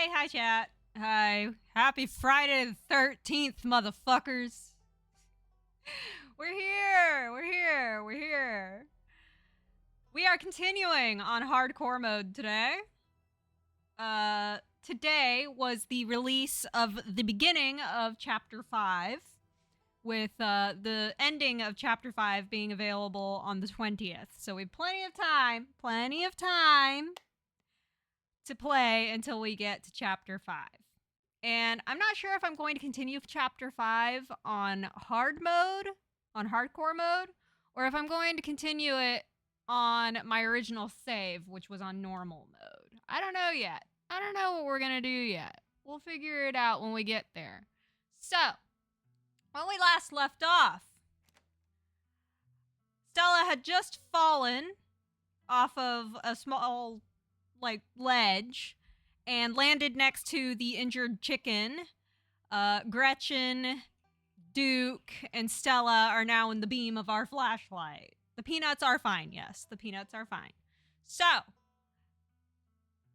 Hi chat. Hi. Happy Friday the 13th, motherfuckers. We're here. We are continuing on hardcore mode today. Today was the release of the beginning of Chapter 5, with the ending of Chapter 5 being available on the 20th. So we have plenty of time to play until we get to Chapter 5. And I'm not sure if I'm going to continue Chapter 5 on hardcore mode, or if I'm going to continue it on my original save, which was on normal mode. I don't know yet. I don't know what we're going to do yet. We'll figure it out when we get there. So, when we last left off, Stella had just fallen off of a small, ledge and landed next to the injured chicken. Gretchen, Duke, and Stella are now in the beam of our flashlight. The peanuts are fine, yes. The peanuts are fine. So,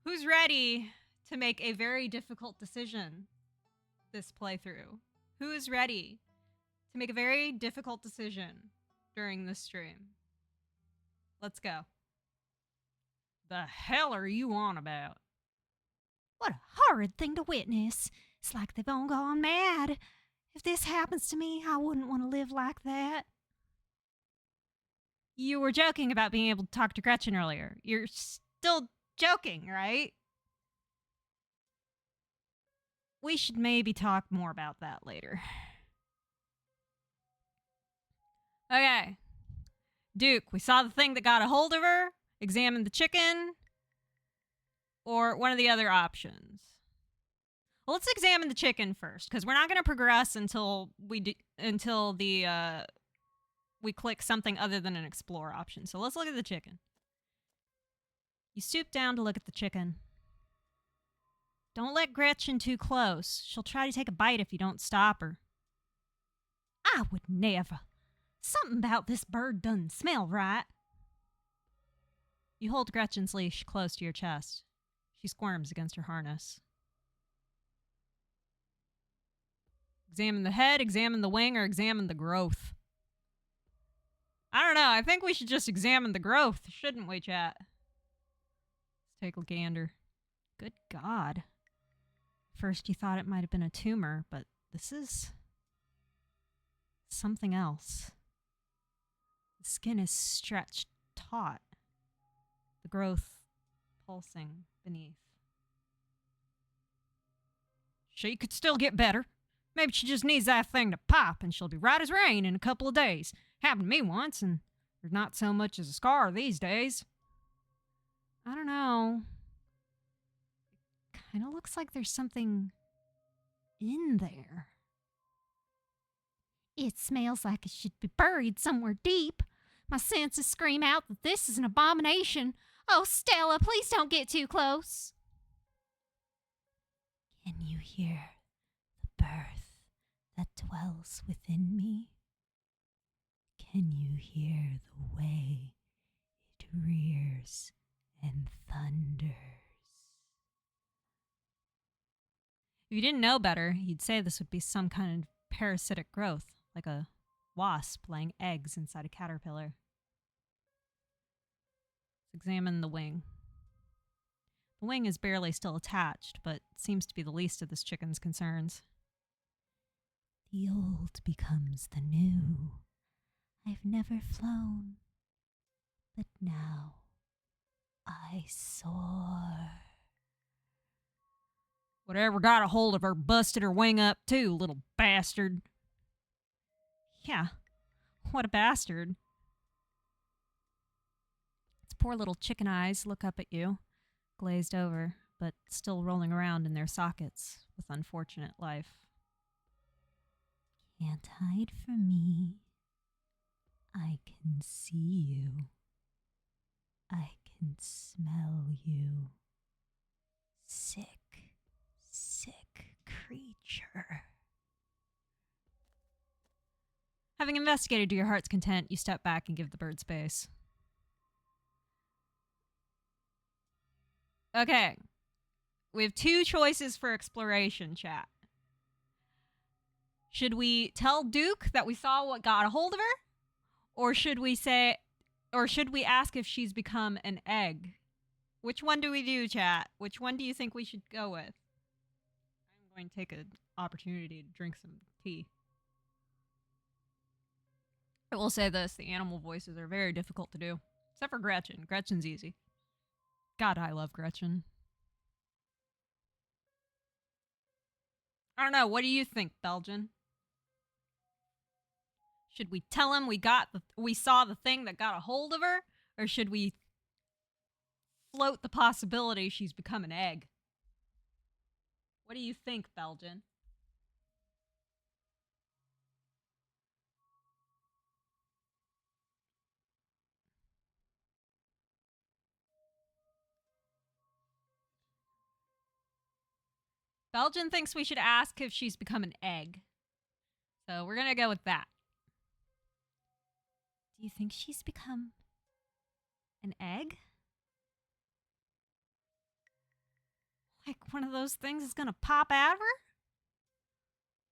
who's ready to make a very difficult decision this playthrough? Who is ready to make a very difficult decision during this stream? Let's go. The hell are you on about? What a horrid thing to witness. It's like they've all gone mad. If this happens to me, I wouldn't want to live like that. You were joking about being able to talk to Gretchen earlier. You're still joking, right? We should maybe talk more about that later. Okay. Duke, we saw the thing that got a hold of her, examined the chicken, or one of the other options. Well, let's examine the chicken first, because we're not going to progress until we click something other than an explore option. So let's look at the chicken. You stoop down to look at the chicken. Don't let Gretchen too close. She'll try to take a bite if you don't stop her. I would never. Something about this bird doesn't smell right. You hold Gretchen's leash close to your chest. She squirms against her harness. Examine the head, examine the wing, or examine the growth. I don't know. I think we should just examine the growth, shouldn't we, chat? Let's take a gander. Good God. First you thought it might have been a tumor, but this is something else. The skin is stretched taut. The growth pulsing beneath. She could still get better. Maybe she just needs that thing to pop and she'll be right as rain in a couple of days. Happened to me once, and there's not so much as a scar these days. I don't know. It kind of looks like there's something in there. It smells like it should be buried somewhere deep. My senses scream out that this is an abomination. Oh, Stella, please don't get too close. Can you hear the birth that dwells within me? Can you hear the way it rears and thunders? If you didn't know better, you'd say this would be some kind of parasitic growth, like a wasp laying eggs inside a caterpillar. Let's examine the wing. The wing is barely still attached, but seems to be the least of this chicken's concerns. The old becomes the new. I've never flown, but now I soar. Whatever got a hold of her busted her wing up too, little bastard. Yeah, what a bastard. Its poor little chicken eyes look up at you, glazed over, but still rolling around in their sockets with unfortunate life. Can't hide from me. I can see you. I can smell you. Sick, sick creature. Having investigated to your heart's content, you step back and give the bird space. Okay. We have two choices for exploration, chat. Should we tell Duke that we saw what got a hold of her? Or should we ask if she's become an egg? Which one do we do, chat? Which one do you think we should go with? I'm going to take an opportunity to drink some tea. I will say this, the animal voices are very difficult to do. Except for Gretchen. Gretchen's easy. God, I love Gretchen. I don't know, what do you think, Belgian? Should we tell him we saw the thing that got a hold of her? Or should we float the possibility she's become an egg? What do you think, Belgian? Belgian thinks we should ask if she's become an egg. So we're gonna go with that. Do you think she's become an egg? Like one of those things is gonna pop out of her?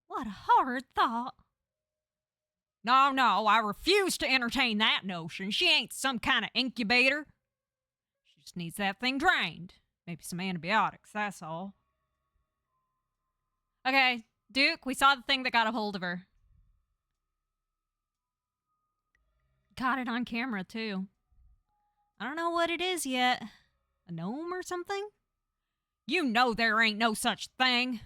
What a horrid thought. No, I refuse to entertain that notion. She ain't some kind of incubator. She just needs that thing drained. Maybe some antibiotics, that's all. Okay, Duke, we saw the thing that got a hold of her. Got it on camera, too. I don't know what it is yet. A gnome or something? You know there ain't no such thing.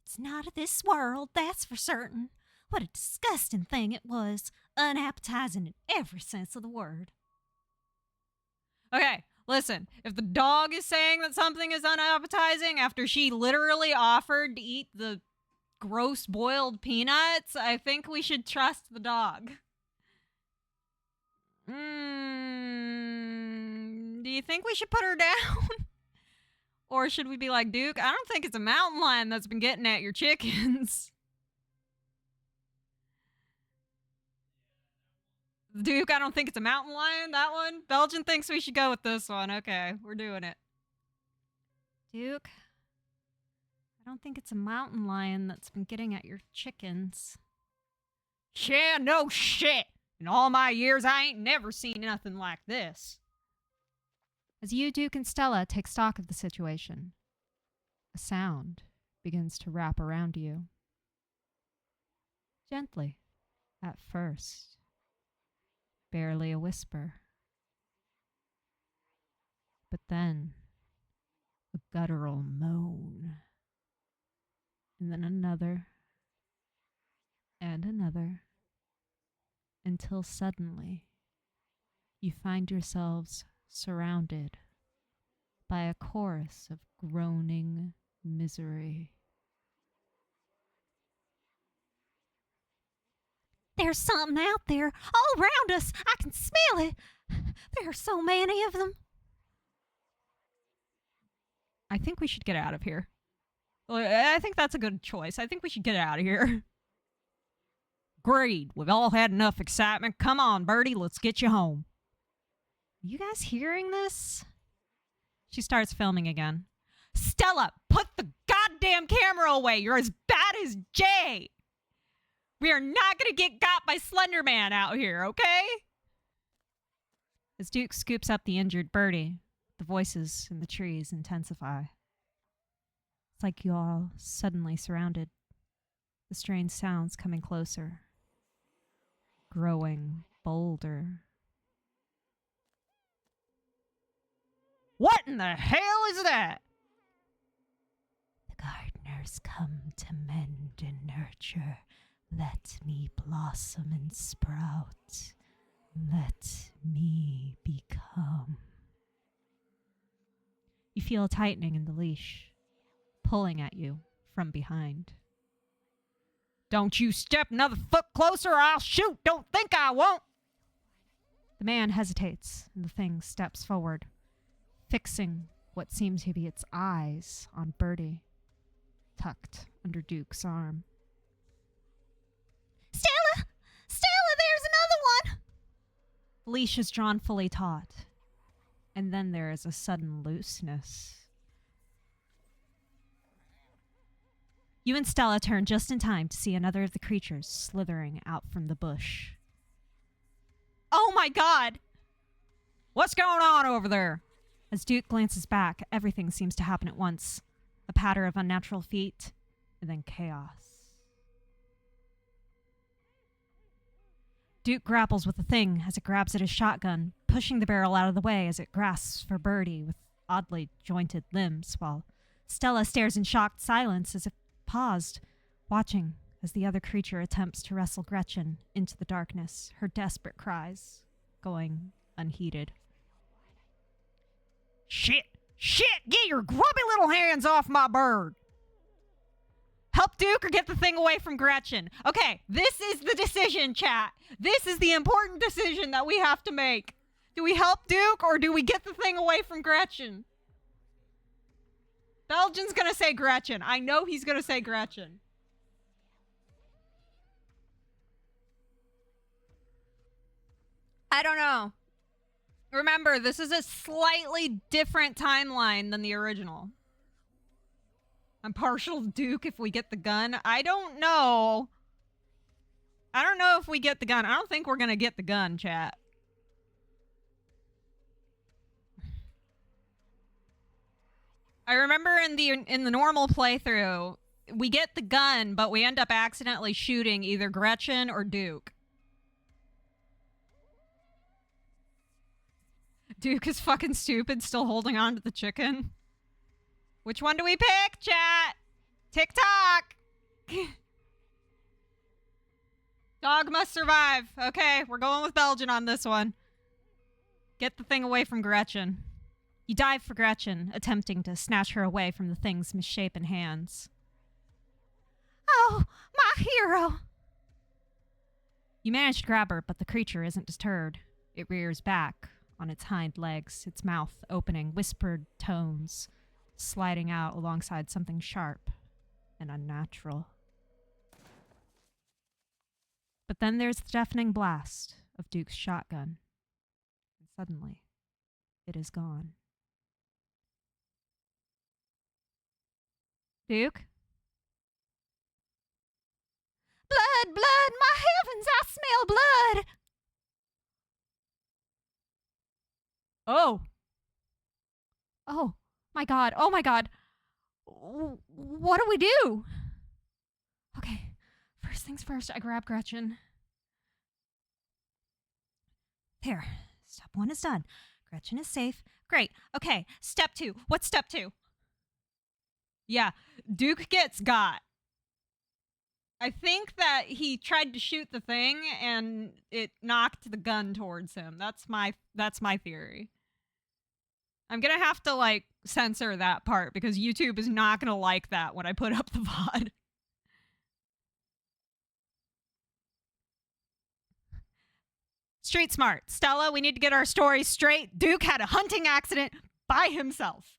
It's not of this world, that's for certain. What a disgusting thing it was. Unappetizing in every sense of the word. Okay, listen. If the dog is saying that something is unappetizing after she literally offered to eat the gross boiled peanuts, I think we should trust the dog. Do you think we should put her down? Or should we be like, Duke, I don't think it's a mountain lion that's been getting at your chickens. Duke, I don't think it's a mountain lion, that one. Belgian thinks we should go with this one. Okay, we're doing it. Duke, I don't think it's a mountain lion that's been getting at your chickens. Yeah, no shit. In all my years, I ain't never seen nothing like this. As you, Duke, and Stella take stock of the situation, a sound begins to wrap around you. Gently, at first. Barely a whisper. But then, a guttural moan. And then another. And another. Until suddenly, you find yourselves surrounded by a chorus of groaning misery. There's something out there all around us. I can smell it. There are so many of them. I think we should get out of here. I think that's a good choice. I think we should get out of here. Agreed. We've all had enough excitement. Come on, Birdie, let's get you home. Are you guys hearing this? She starts filming again. Stella, put the goddamn camera away. You're as bad as Jay. We are not going to get got by Slender Man out here, okay? As Duke scoops up the injured Birdie, the voices in the trees intensify. It's like you're all suddenly surrounded. The strange sounds coming closer. Growing bolder. What in the hell is that? The gardeners come to mend and nurture. Let me blossom and sprout. Let me become. You feel a tightening in the leash, pulling at you from behind. Don't you step another foot closer or I'll shoot. Don't think I won't. The man hesitates and the thing steps forward, fixing what seems to be its eyes on Birdie, tucked under Duke's arm. Stella! Stella, there's another one! The leash is drawn fully taut, and then there is a sudden looseness. You and Stella turn just in time to see another of the creatures slithering out from the bush. Oh my god! What's going on over there? As Duke glances back, everything seems to happen at once. A patter of unnatural feet, and then chaos. Duke grapples with the thing as it grabs at his shotgun, pushing the barrel out of the way as it grasps for Birdie with oddly jointed limbs, while Stella stares in shocked silence as if paused, watching as the other creature attempts to wrestle Gretchen into the darkness, her desperate cries going unheeded. Shit! Shit! Get your grubby little hands off my bird! Help Duke or get the thing away from Gretchen. Okay, this is the decision, chat. This is the important decision that we have to make. Do we help Duke or do we get the thing away from Gretchen? Belgian's gonna say Gretchen. I know he's gonna say Gretchen. I don't know. Remember, this is a slightly different timeline than the original. I'm partial to Duke if we get the gun. I don't know. I don't know if we get the gun. I don't think we're gonna get the gun, chat. I remember in the normal playthrough, we get the gun, but we end up accidentally shooting either Gretchen or Duke. Duke is fucking stupid, still holding on to the chicken. Which one do we pick, chat? TikTok! Dog must survive. Okay, we're going with Belgian on this one. Get the thing away from Gretchen. You dive for Gretchen, attempting to snatch her away from the thing's misshapen hands. Oh, my hero! You manage to grab her, but the creature isn't deterred. It rears back on its hind legs, its mouth opening, whispered tones sliding out alongside something sharp and unnatural. But then there's the deafening blast of Duke's shotgun. And suddenly, it is gone. Duke? Blood, blood, my heavens, I smell blood! Oh! Oh, my God, oh my God. What do we do? Okay, first things first, I grab Gretchen. There, step one is done. Gretchen is safe. Great, okay, step two. What's step two? Yeah, Duke gets got. I think that he tried to shoot the thing and it knocked the gun towards him. That's my theory. I'm gonna have to like censor that part because YouTube is not gonna like that when I put up the VOD. Street smart. Stella, we need to get our story straight. Duke had a hunting accident by himself.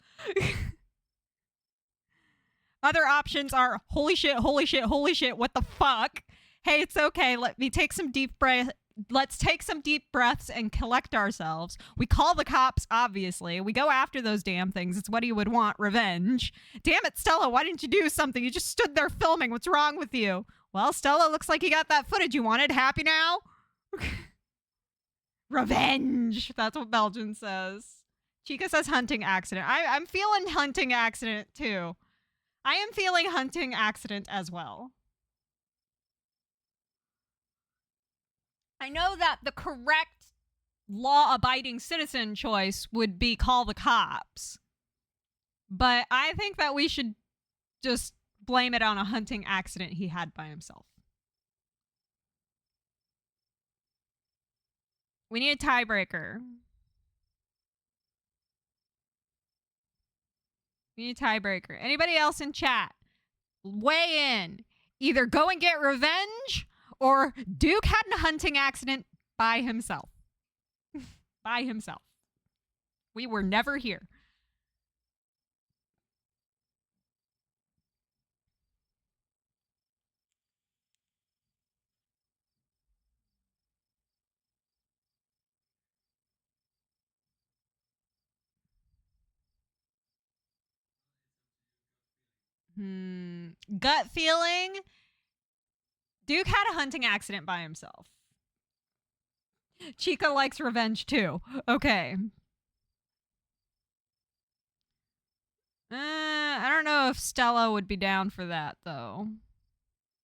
Other options are holy shit, holy shit, holy shit, what the fuck? Hey, it's okay. Let's take some deep breaths and collect ourselves. We call the cops, obviously. We go after those damn things. It's what you would want, revenge. Damn it, Stella, why didn't you do something? You just stood there filming. What's wrong with you? Well, Stella, looks like you got that footage you wanted. Happy now? Revenge. That's what Belgian says. Chica says hunting accident. I'm feeling hunting accident, too. I am feeling hunting accident as well. I know that the correct law-abiding citizen choice would be call the cops. But I think that we should just blame it on a hunting accident he had by himself. We need a tiebreaker. We need a tiebreaker. Anybody else in chat? Weigh in. Either go and get revenge or Duke had a hunting accident by himself. By himself. We were never here. Gut feeling. Duke had a hunting accident by himself. Chica likes revenge too. Okay. I don't know if Stella would be down for that though.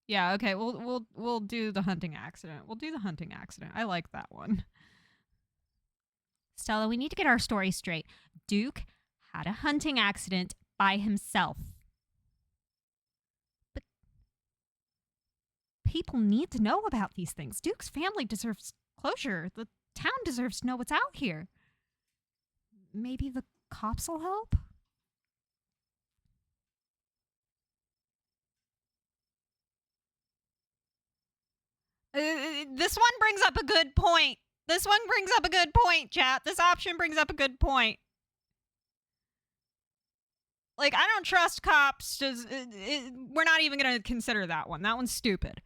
Yeah, okay. We'll do the hunting accident. We'll do the hunting accident. I like that one. Stella, we need to get our story straight. Duke had a hunting accident by himself. But people need to know about these things. Duke's family deserves closure. The town deserves to know what's out here. Maybe the cops will help? This one brings up a good point. This one brings up a good point, chat. This option brings up a good point. Like, I don't trust cops. We're not even going to consider that one. That one's stupid.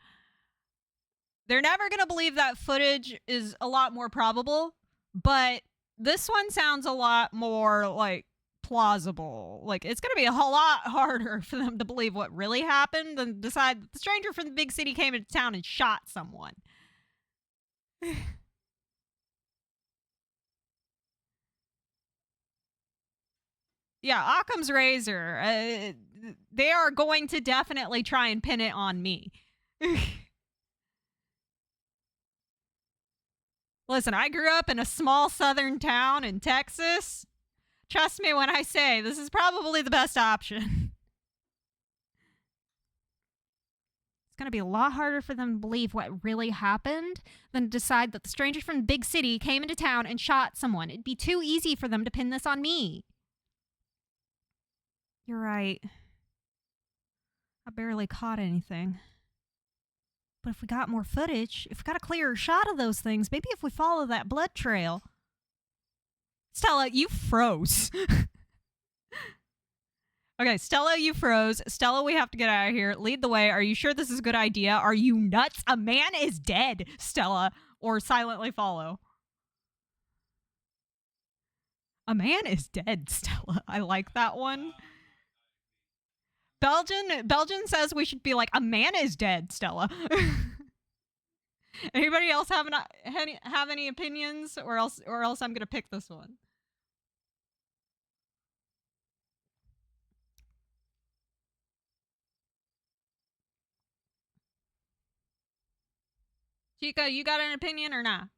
They're never going to believe that footage is a lot more probable, but this one sounds a lot more, like, plausible. Like, it's going to be a whole lot harder for them to believe what really happened than decide that the stranger from the big city came into town and shot someone. Yeah, Occam's razor. They are going to definitely try and pin it on me. Listen, I grew up in a small southern town in Texas. Trust me when I say this is probably the best option. It's going to be a lot harder for them to believe what really happened than to decide that the stranger from the big city came into town and shot someone. It'd be too easy for them to pin this on me. You're right. I barely caught anything. But if we got more footage, if we got a clearer shot of those things, maybe if we follow that blood trail. Stella, you froze. Okay, Stella, you froze. Stella, we have to get out of here. Lead the way. Are you sure this is a good idea? Are you nuts? A man is dead, Stella. Or silently follow. A man is dead, Stella. I like that one. Belgian says we should be like, a man is dead, Stella. Anybody else have any opinions, or else I'm gonna pick this one. Chica, you got an opinion or not?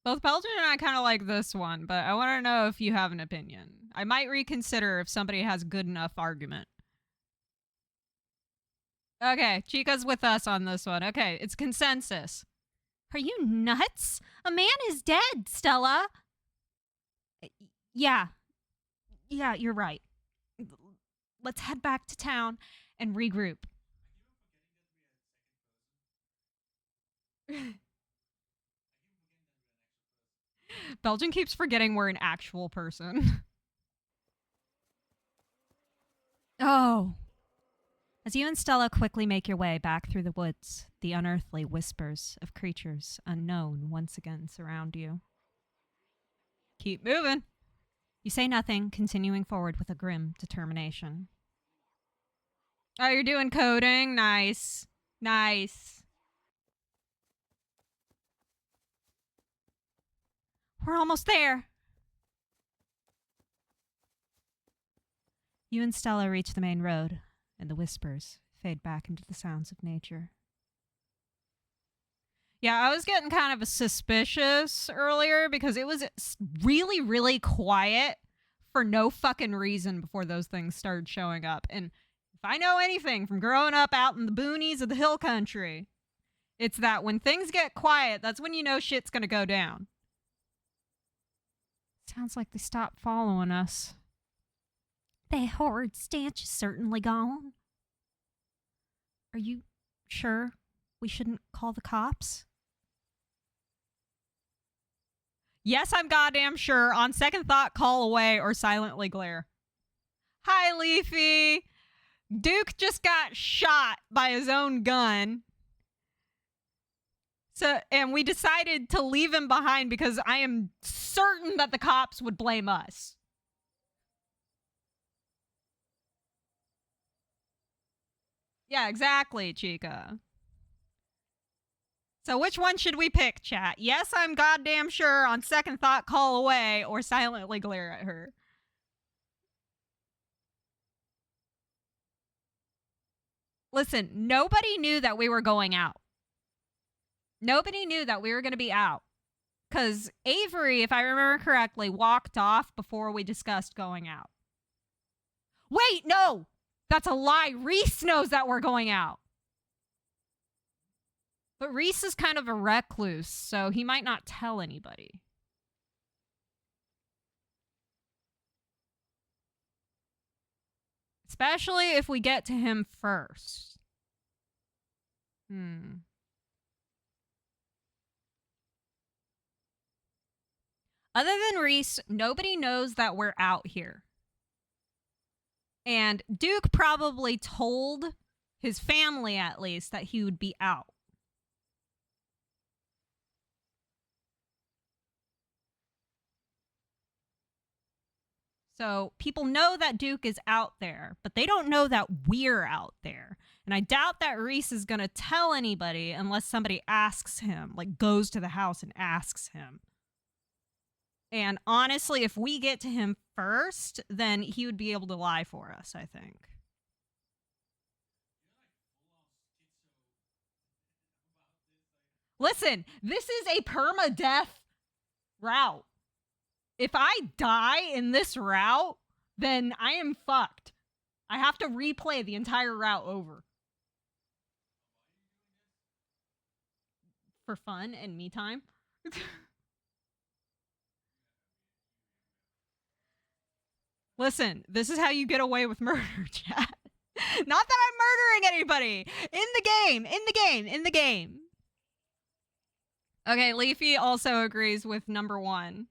Both Belgian and I kind of like this one, but I want to know if you have an opinion. I might reconsider if somebody has a good enough argument. Okay, Chica's with us on this one. Okay, it's consensus. Are you nuts? A man is dead, Stella. Yeah, you're right. Let's head back to town and regroup. Belgian keeps forgetting we're an actual person. Oh. As you and Stella quickly make your way back through the woods, the unearthly whispers of creatures unknown once again surround you. Keep moving. You say nothing, continuing forward with a grim determination. Oh, you're doing coding? Nice. Nice. We're almost there. You and Stella reach the main road, and the whispers fade back into the sounds of nature. Yeah, I was getting kind of suspicious earlier because it was really, really quiet for no fucking reason before those things started showing up. And if I know anything from growing up out in the boonies of the hill country, it's that when things get quiet, that's when you know shit's gonna go down. Sounds like they stopped following us. The horrid stench is certainly gone. Are you sure we shouldn't call the cops? Yes, I'm goddamn sure. On second thought, call away or silently glare. Hi, Leafy. Duke just got shot by his own gun. So, and we decided to leave him behind because I am certain that the cops would blame us. Yeah, exactly, Chica. So which one should we pick, chat? Yes, I'm goddamn sure, on second thought, call away, or silently glare at her. Listen, nobody knew that we were going out. Nobody knew that we were going to be out. Because Avery, if I remember correctly, walked off before we discussed going out. Wait, no! That's a lie. Reese knows that we're going out. But Reese is kind of a recluse, so he might not tell anybody. Especially if we get to him first. Other than Reese, nobody knows that we're out here. And Duke probably told his family, at least, that he would be out. So people know that Duke is out there, but they don't know that we're out there. And I doubt that Reese is going to tell anybody unless somebody asks him, like goes to the house and asks him. And honestly, if we get to him first, then he would be able to lie for us, I think. Listen, this is a permadeath route. If I die in this route, then I am fucked. I have to replay the entire route over. For fun and me time. Listen, this is how you get away with murder, chat. Not that I'm murdering anybody. In the game, in the game, in the game. Okay, Leafy also agrees with number 1.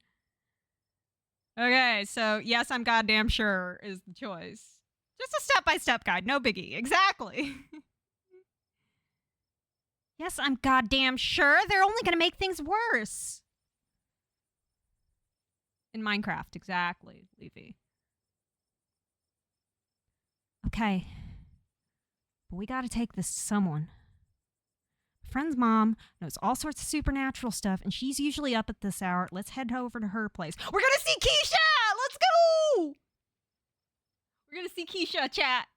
Okay, so yes, I'm goddamn sure is the choice. Just a step-by-step guide, no biggie. Exactly. Yes, I'm goddamn sure. They're only going to make things worse. In Minecraft, exactly, Leafy. Okay. But we got to take this to someone. My friend's mom knows all sorts of supernatural stuff, and she's usually up at this hour. Let's head over to her place. We're gonna see Keisha! Let's go! We're gonna see Keisha, chat.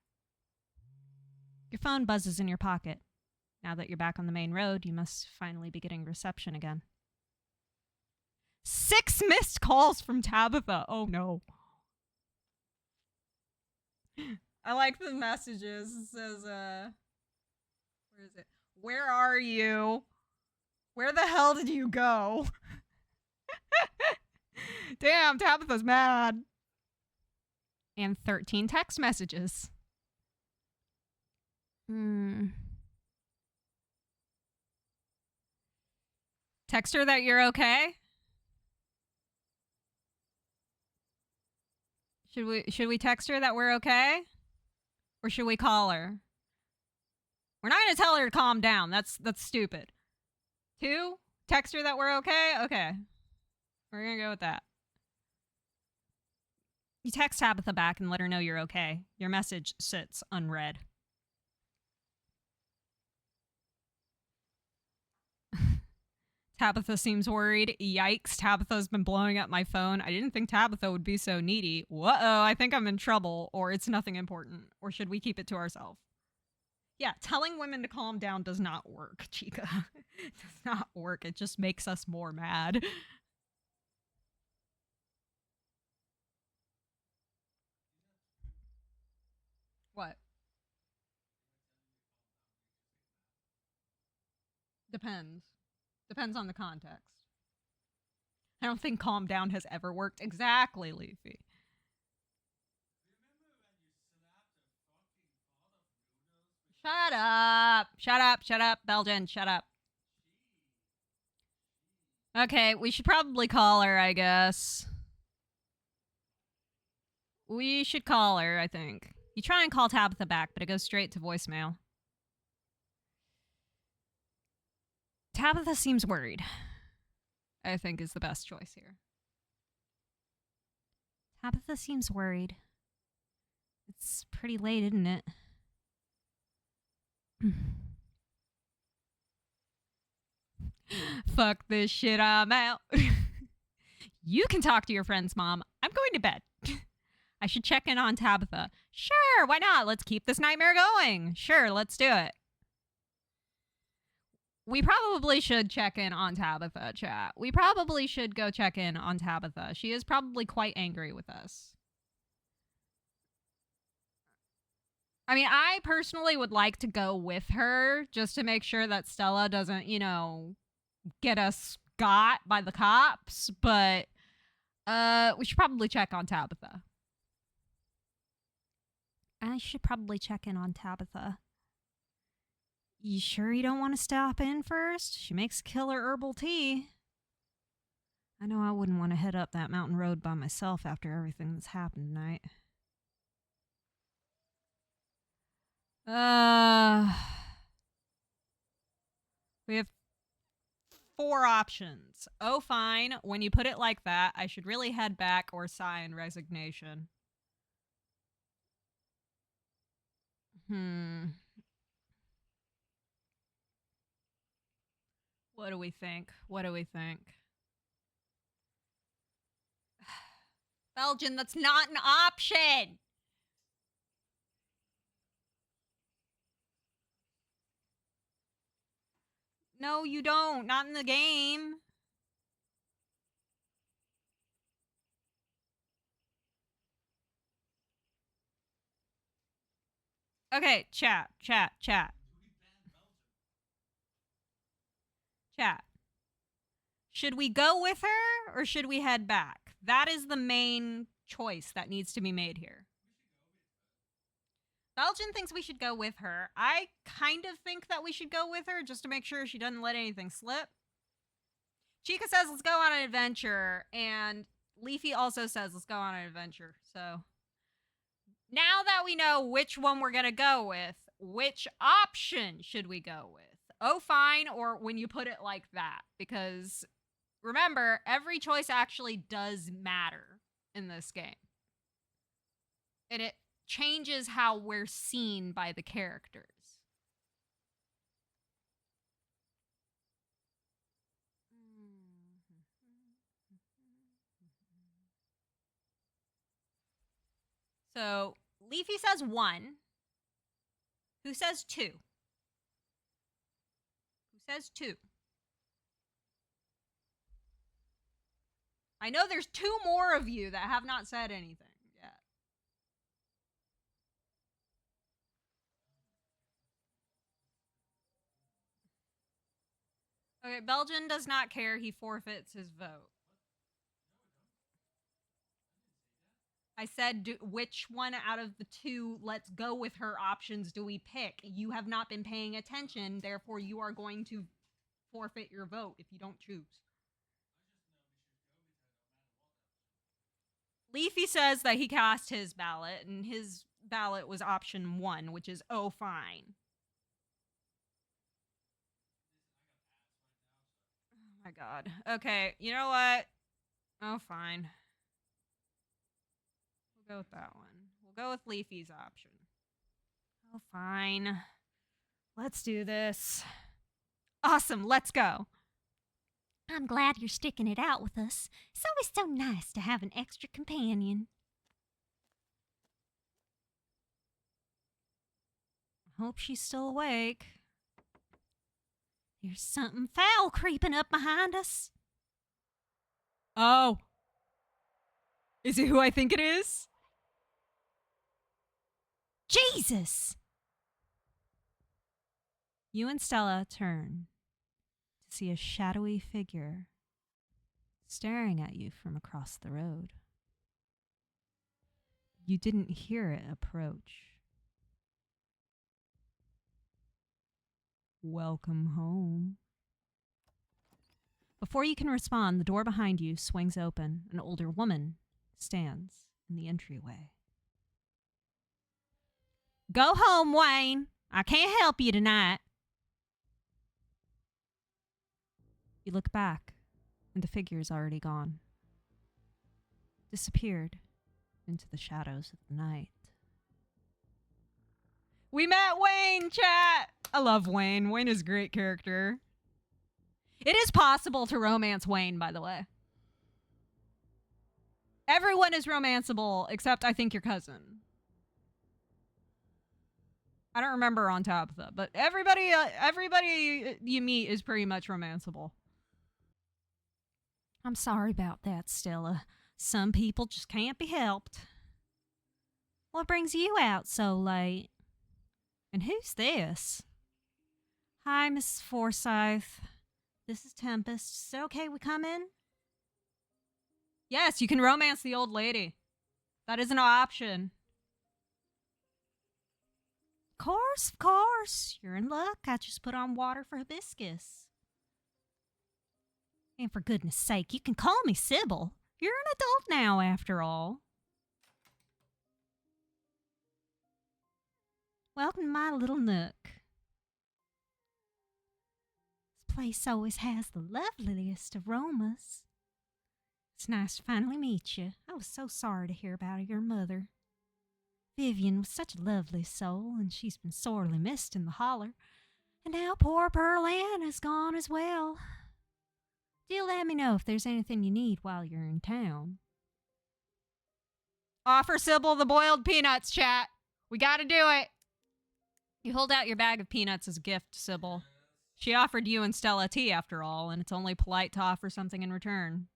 Your phone buzzes in your pocket. Now that you're back on the main road, you must finally be getting reception again. 6 missed calls from Tabitha. Oh no. I like the messages. It says, where is it? Where are you? Where the hell did you go? Damn, Tabitha's mad. And 13 text messages. Text her that you're okay? Should we text her that we're okay? Or should we call her? We're not going to tell her to calm down. That's stupid. 2? Text her that we're okay? Okay. We're going to go with that. You text Tabitha back and let her know you're okay. Your message sits unread. Tabitha seems worried. Yikes, Tabitha's been blowing up my phone. I didn't think Tabitha would be so needy. Whoa, I think I'm in trouble, or it's nothing important. Or should we keep it to ourselves? Yeah, telling women to calm down does not work, Chica. It does not work. It just makes us more mad. What? Depends. Depends on the context. I don't think calm down has ever worked. Exactly, Leafy. Shut up. Shut up. Shut up, Belgian. Shut up. Okay, we should probably call her, I guess. We should call her, I think. You try and call Tabitha back, but it goes straight to voicemail. Tabitha seems worried. I think is the best choice here. Tabitha seems worried. It's pretty late, isn't it? Fuck this shit, I'm out. You can talk to your friends, Mom. I'm going to bed. I should check in on Tabitha. Sure, why not? Let's keep this nightmare going. Sure, let's do it. We probably should check in on Tabitha, chat. We probably should go check in on Tabitha. She is probably quite angry with us. I mean, I personally would like to go with her just to make sure that Stella doesn't, you know, get us got by the cops, but we should probably check on Tabitha. I should probably check in on Tabitha. You sure you don't want to stop in first? She makes killer herbal tea. I know I wouldn't want to head up that mountain road by myself after everything that's happened tonight. We have 4 options. Oh, fine. When you put it like that, I should really head back or sigh in resignation. What do we think? What do we think? Belgian, that's not an option! No, you don't. Not in the game. Okay, chat. Should we go with her or should we head back? That is the main choice that needs to be made here. Belgian thinks we should go with her. I kind of think that we should go with her just to make sure she doesn't let anything slip. Chica says, let's go on an adventure. And Leafy also says, let's go on an adventure. So now that we know which one we're going to go with, which option should we go with? Oh, fine, or when you put it like that? Because remember, every choice actually does matter in this game. And it changes how we're seen by the characters. So, Leafy says 1. Who says 2? Who says 2? I know there's 2 more of you that have not said anything yet. Okay, Belgian does not care. He forfeits his vote. I said, which one out of the 2 let's go with her options do we pick? You have not been paying attention, therefore you are going to forfeit your vote if you don't choose. Leafy says that he cast his ballot, and his ballot was option 1, which is, oh, fine. Oh my god. Okay, you know what? Oh, fine. We'll go with that one. We'll go with Leafy's option. Oh, fine. Let's do this. Awesome, let's go. I'm glad you're sticking it out with us. It's always so nice to have an extra companion. I hope she's still awake. There's something foul creeping up behind us. Oh. Is it who I think it is? Jesus! You and Stella turn to see a shadowy figure staring at you from across the road. You didn't hear it approach. Welcome home. Before you can respond, the door behind you swings open. An older woman stands in the entryway. Go home, Wayne. I can't help you tonight. You look back, and the figure is already gone. Disappeared into the shadows of the night. We met Wayne, chat! I love Wayne. Wayne is a great character. It is possible to romance Wayne, by the way. Everyone is romanceable, except I think your cousin. I don't remember on Tabitha, but everybody you meet is pretty much romanceable. I'm sorry about that, Stella. Some people just can't be helped. What brings you out so late? And who's this? Hi, Mrs. Forsyth. This is Tempest. Is it okay we come in? Yes, you can romance the old lady. That is an option. Of course. You're in luck. I just put on water for hibiscus. And for goodness sake, you can call me Sybil. You're an adult now, after all. Welcome to my little nook. This place always has the loveliest aromas. It's nice to finally meet you. I was so sorry to hear about your mother. Vivian was such a lovely soul, and she's been sorely missed in the holler. And now poor Pearl Ann is gone as well. Do let me know if there's anything you need while you're in town. Offer Sybil the boiled peanuts, chat. We gotta do it. You hold out your bag of peanuts as a gift to Sybil. She offered you and Stella tea, after all, and it's only polite to offer something in return.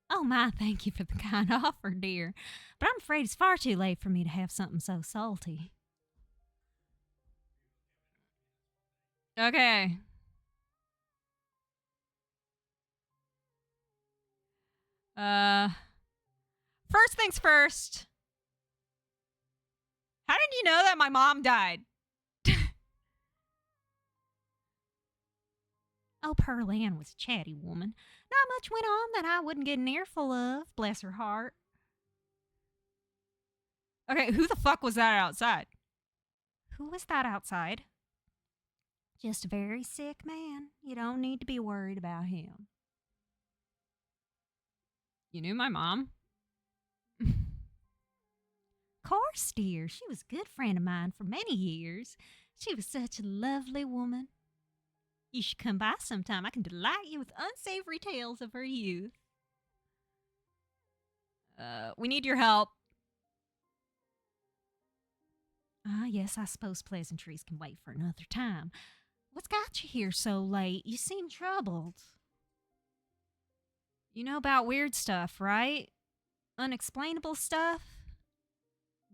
Oh my, thank you for the kind offer, dear. But I'm afraid it's far too late for me to have something so salty. Okay. First things first. How did you know that my mom died? Oh, Pearl Ann was a chatty woman. Not much went on that I wouldn't get an earful of, bless her heart. Okay, who the fuck was that outside? Who was that outside? Just a very sick man. You don't need to be worried about him. You knew my mom? Course, dear. She was a good friend of mine for many years. She was such a lovely woman. You should come by sometime. I can delight you with unsavory tales of her youth. We need your help. Ah, yes, I suppose pleasantries can wait for another time. What's got you here so late? You seem troubled. You know about weird stuff, right? Unexplainable stuff?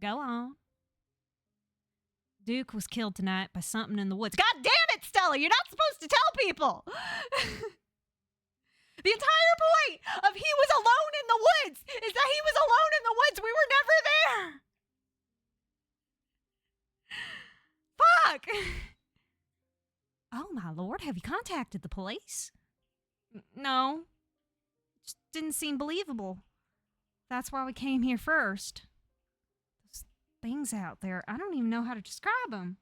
Go on. Duke was killed tonight by something in the woods. God damn it, Stella! You're not supposed to tell people! The entire point of he was alone in the woods is that he was alone in the woods. We were never there! Fuck! Oh, my lord, have you contacted the police? No. Just didn't seem believable. That's why we came here first. Those things out there, I don't even know how to describe them.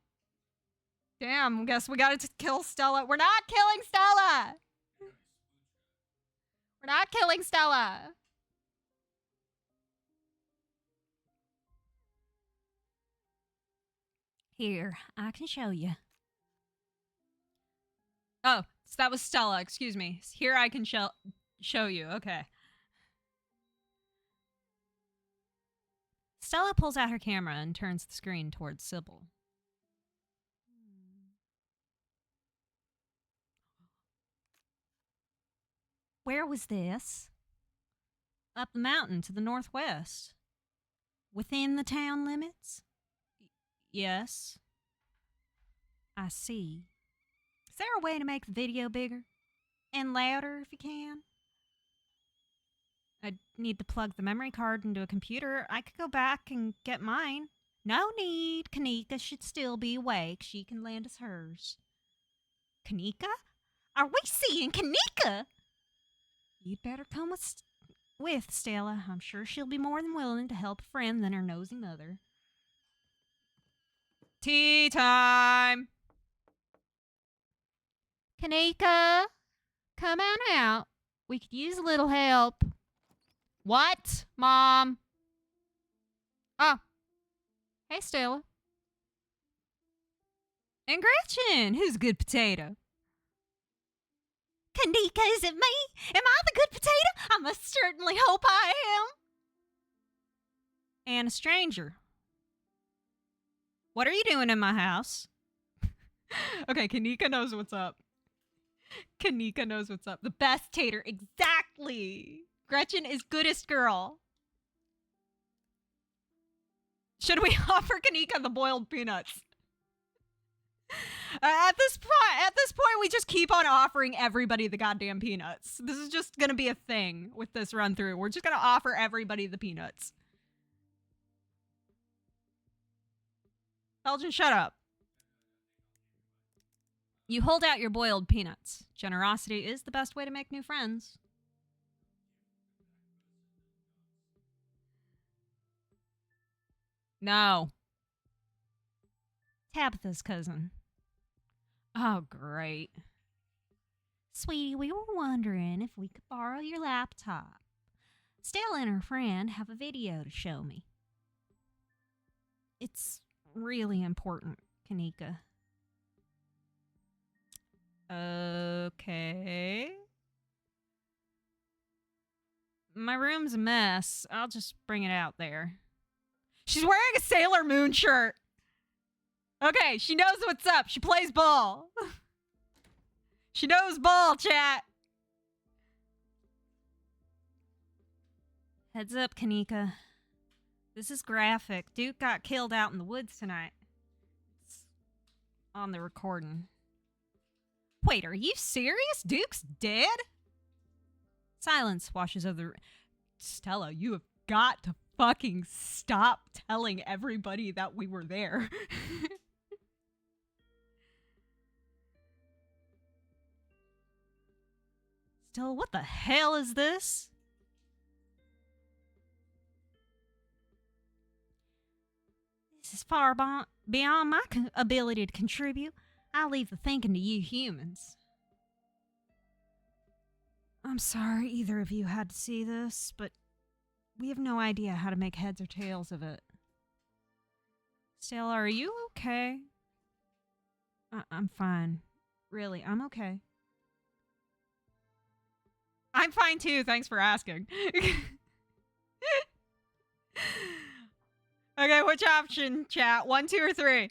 Damn, guess we gotta kill Stella. We're not killing Stella! We're not killing Stella! Here, I can show you. Oh, so that was Stella, excuse me. Here I can show you, okay. Stella pulls out her camera and turns the screen towards Sybil. Where was this? Up the mountain to the northwest. Within the town limits? Yes. I see. Is there a way to make the video bigger? And louder if you can? I need to plug the memory card into a computer. I could go back and get mine. No need. Kanika should still be awake. She can lend us hers. Kanika? Are we seeing Kanika? You'd better come with Stella. I'm sure she'll be more than willing to help a friend than her nosy mother. Tea time! Kanika, come on out. We could use a little help. What, Mom? Oh. Hey, Stella. And Gretchen, who's a good potato? Kanika, is it me? Am I the good potato? I must certainly hope I am. And a stranger. What are you doing in my house? Okay, Kanika knows what's up. Kanika knows what's up. The best tater, exactly. Gretchen is goodest girl. Should we offer Kanika the boiled peanuts? At this point, we just keep on offering everybody the goddamn peanuts. This is just gonna be a thing with this run through. We're just gonna offer everybody the peanuts. Belgian, shut up. You hold out your boiled peanuts. Generosity is the best way to make new friends. No. Tabitha's cousin. Oh, great. Sweetie, we were wondering if we could borrow your laptop. Stella and her friend have a video to show me. It's really important, Kanika. Okay. My room's a mess. I'll just bring it out there. She's wearing a Sailor Moon shirt. Okay, she knows what's up. She plays ball. She knows ball, chat. Heads up, Kanika. This is graphic. Duke got killed out in the woods tonight. It's on the recording. Wait, are you serious? Duke's dead? Silence washes over the... Stella, you have got to fucking stop telling everybody that we were there. Stella, what the hell is this? This is far beyond my ability to contribute. I'll leave the thinking to you humans. I'm sorry either of you had to see this, but we have no idea how to make heads or tails of it. Stella, are you okay? I'm fine. Really, I'm okay. I'm fine too, thanks for asking. Okay, which option, chat? 1, 2, or 3?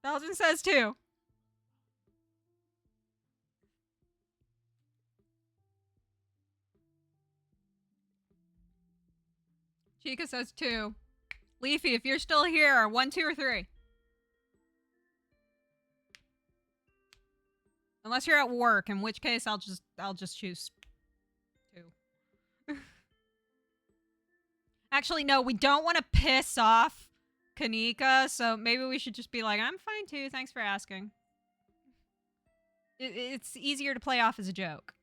Belgian says 2. Chica says 2. Leafy, if you're still here, 1, 2, or 3? Unless you're at work, in which case I'll just choose 2. Actually, no, we don't want to piss off Kanika, so maybe we should just be like, I'm fine too, thanks for asking. It's easier to play off as a joke.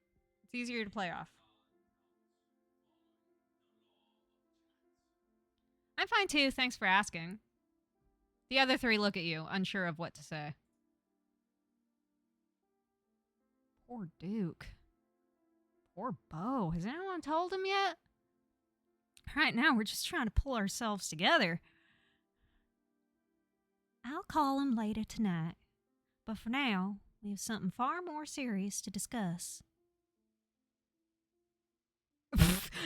It's easier to play off. I'm fine too, thanks for asking. The other 3 look at you, unsure of what to say. Poor Duke. Poor Bo. Has anyone told him yet? Right now, we're just trying to pull ourselves together. I'll call him later tonight. But for now, we have something far more serious to discuss.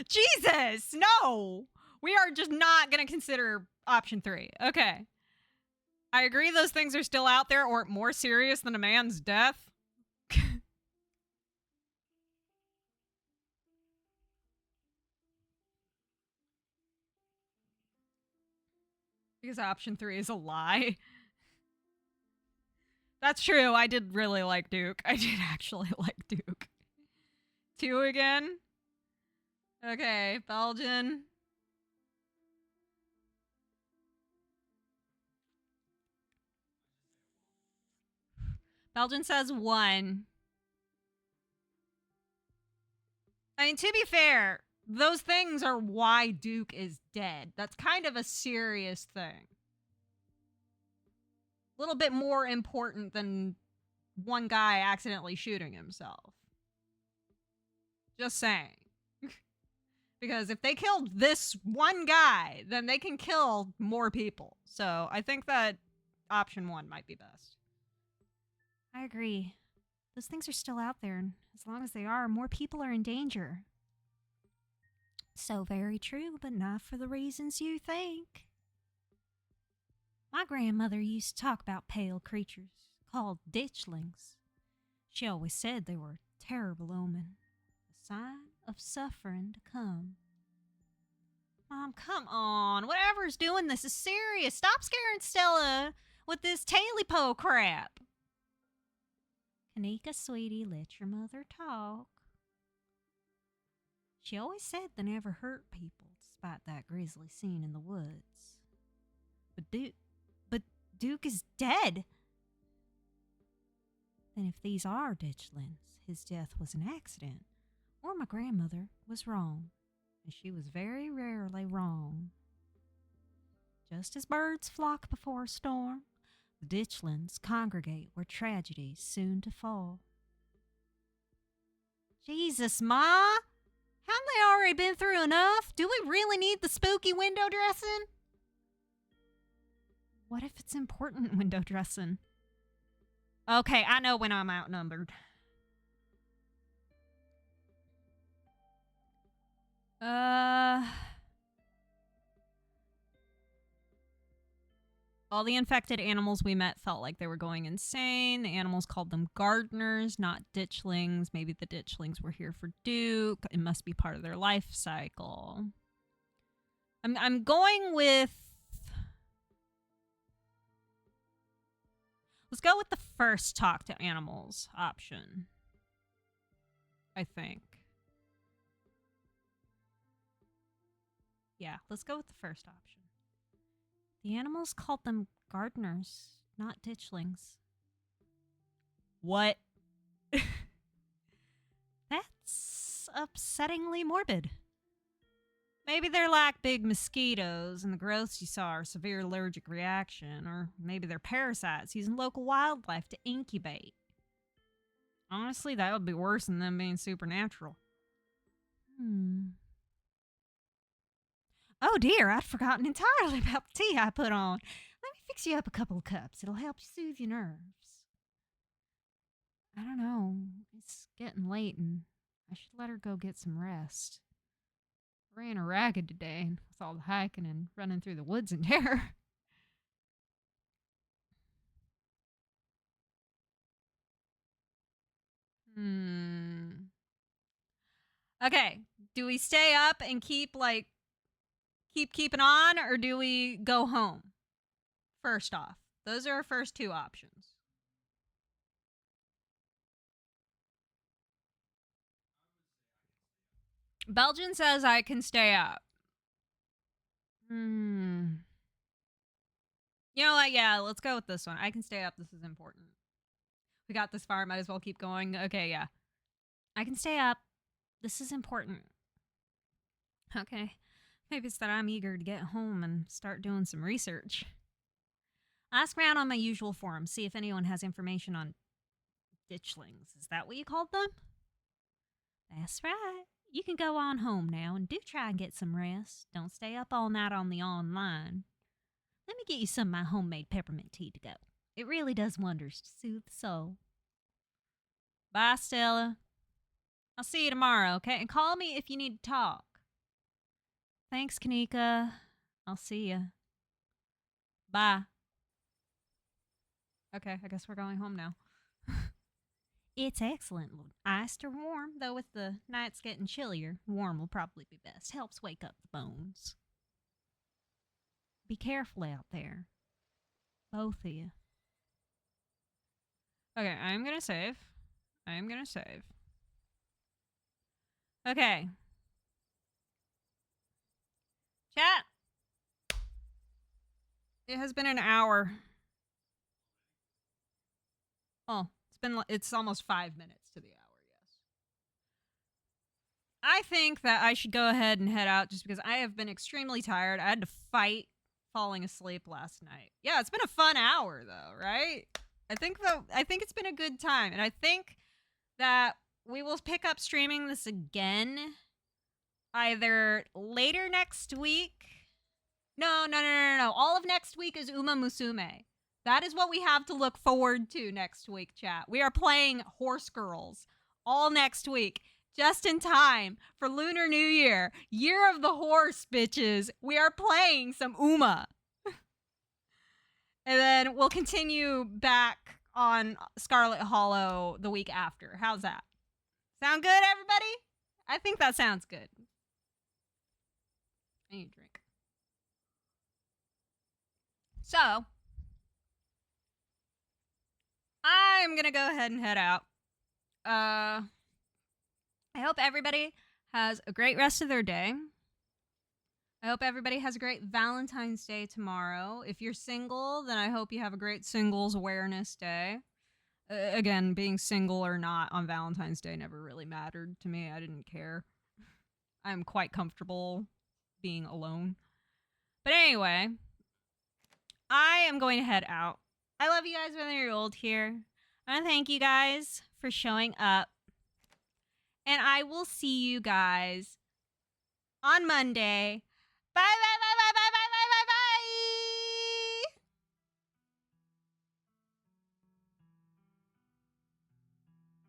Jesus! No! We are just not going to consider option 3. Okay. I agree those things are still out there, or more serious than a man's death. Because option 3 is a lie. That's true. I did really like Duke. I did actually like Duke. 2 again. Okay, Belgian. Belgian says 1. I mean, to be fair, those things are why Duke is dead. That's kind of a serious thing. little bit more important than one guy accidentally shooting himself. Just saying. Because if they killed this one guy, then they can kill more people. So I think that option 1 might be best. I agree. Those things are still out there, and as long as they are, more people are in danger. So very true, but not for the reasons you think. My grandmother used to talk about pale creatures called ditchlings. She always said they were a terrible omen, a sign of suffering to come. Mom, come on. Whatever's doing this is serious. Stop scaring Stella with this Taily-Po crap. Kanika, sweetie, let your mother talk. She always said they never hurt people, despite that grisly scene in the woods. But Duke is dead. Then if these are ditchlings, his death was an accident, or my grandmother was wrong, and she was very rarely wrong. Just as birds flock before a storm, the ditchlings congregate where tragedy's soon to fall. Jesus, Ma! Haven't they already been through enough? Do we really need the spooky window dressing? What if it's important window dressing? Okay, I know when I'm outnumbered. All the infected animals we met felt like they were going insane. The animals called them gardeners, not ditchlings. Maybe the ditchlings were here for Duke. It must be part of their life cycle. I'm going with... Let's go with the first talk to animals option. I think. Yeah, let's go with the first option. The animals called them gardeners, not ditchlings. What? That's upsettingly morbid. Maybe they're like big mosquitoes and the growths you saw are a severe allergic reaction, or maybe they're parasites using local wildlife to incubate. Honestly, that would be worse than them being supernatural. Oh dear, I'd forgotten entirely about the tea I put on. Let me fix you up a couple of cups. It'll help you soothe your nerves. I don't know. It's getting late and I should let her go get some rest. Ran her ragged today with all the hiking and running through the woods in terror. Okay, do we stay up and keep keeping on, or do we go home? First off, those are our first two options. Belgian says I can stay up. You know what? Yeah, let's go with this one. I can stay up. This is important. We got this far. Might as well keep going. Okay, yeah. I can stay up. This is important. Okay. Maybe it's that I'm eager to get home and start doing some research. Ask around on my usual forums, see if anyone has information on ditchlings. Is that what you called them? That's right. You can go on home now and do try and get some rest. Don't stay up all night on the online. Let me get you some of my homemade peppermint tea to go. It really does wonders to soothe the soul. Bye, Stella. I'll see you tomorrow, okay? And call me if you need to talk. Thanks, Kanika. I'll see you. Bye. Okay, I guess we're going home now. It's excellent. Iced or warm, though with the nights getting chillier, warm will probably be best. Helps wake up the bones. Be careful out there. Both of you. Okay, I'm gonna save. Okay. Chat. It has been an hour. Oh, it's almost 5 minutes to the hour, yes. I think that I should go ahead and head out just because I have been extremely tired. I had to fight falling asleep last night. Yeah, it's been a fun hour though, right? I think it's been a good time, and I think that we will pick up streaming this again either later next week. No. All of next week is Uma Musume. That is what we have to look forward to next week, chat. We are playing Horse Girls all next week, just in time for Lunar New Year. Year of the Horse, bitches. We are playing some Uma. And then we'll continue back on Scarlet Hollow the week after. How's that? Sound good, everybody? I think that sounds good. I need a drink. So, I'm going to go ahead and head out. I hope everybody has a great rest of their day. I hope everybody has a great Valentine's Day tomorrow. If you're single, then I hope you have a great Singles Awareness Day. Again, being single or not on Valentine's Day never really mattered to me. I didn't care. I'm quite comfortable being alone. But anyway, I am going to head out. I love you guys whether you're old here. I want to thank you guys for showing up. And I will see you guys on Monday. Bye bye!